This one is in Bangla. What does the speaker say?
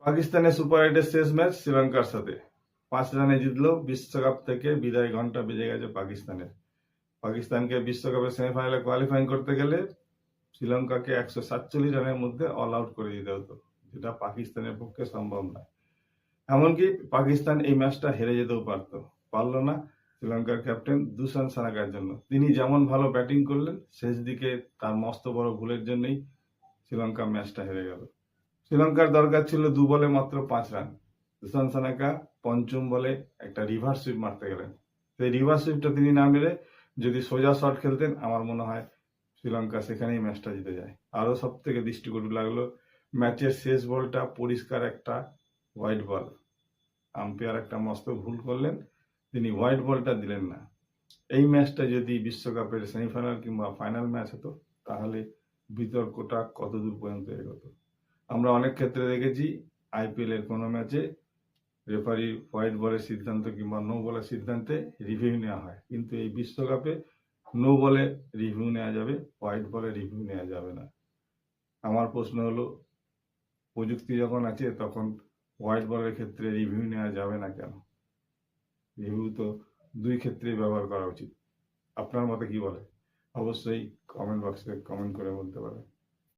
পাকিস্তানের সুপার 8-এর শেষ ম্যাচ শ্রীলঙ্কার সাথে 5 রানে জিতলো। বিশ্বকাপ থেকে বিদায় ঘন্টা বেজে গেছে পাকিস্তানের। পাকিস্তানকে বিশ্বকাপের সেমিফাইনালে কোয়ালিফাইং করতে গেলে শ্রীলঙ্কাকে 147 রানের মধ্যে অল আউট করে দিতে হতো, যেটা পাকিস্তানের পক্ষে সম্ভব নয়। এমনকি পাকিস্তান এই ম্যাচটা হেরে যেতেও পারলো না শ্রীলঙ্কার ক্যাপ্টেন দুশান সানাকার জন্য। তিনি যেমন ভালো ব্যাটিং করলেন, শেষ দিকে তার মস্ত বড় ভুলের জন্যই শ্রীলঙ্কা ম্যাচটা হেরে গেল। শ্রীলঙ্কার দরকার ছিল 2 বলে মাত্র 5 রান। দুশান সানাকা পঞ্চম বলে একটা রিভার্স সুইপ মারতে গেলেন। সেই রিভার্স সুইপটা তিনি না মেরে যদি সোজা শট খেলতেন, আমার মনে হয় শ্রীলঙ্কা সেখানেই ম্যাচটা জিতে যায়। আরো সব থেকে দৃষ্টিকটু লাগলো ম্যাচের শেষ বলটা পরিষ্কার একটা হোয়াইট বল। আম্পায়ার একটা মস্ত ভুল করলেন, তিনি হোয়াইট বলটা দিলেন না। এই ম্যাচটা যদি বিশ্বকাপের সেমিফাইনাল কিংবা ফাইনাল ম্যাচ হতো, তাহলে বিতর্কটা কত দূর পর্যন্ত এগোতো। আমরা অনেক ক্ষেত্রে দেখেছি আইপিএল এর কোনো ম্যাচে রেফারি হোয়াইট বলের সিদ্ধান্ত কিংবা নো বলের সিদ্ধান্তে রিভিউ নেওয়া হয়, কিন্তু এই বিশ্বকাপে নো বলে রিভিউ নেওয়া যাবে, হোয়াইট বলে রিভিউ নেওয়া যাবে না। আমার প্রশ্ন হলো, প্রযুক্তি যখন আছে তখন হোয়াইট বলের ক্ষেত্রে রিভিউ নেওয়া যাবে না কেন? রিভিউ তো দুই ক্ষেত্রেই ব্যবহার করা উচিত। আপনার মতে কি বলে? অবশ্যই কমেন্ট বক্সে কমেন্ট করে বলতে পারেন।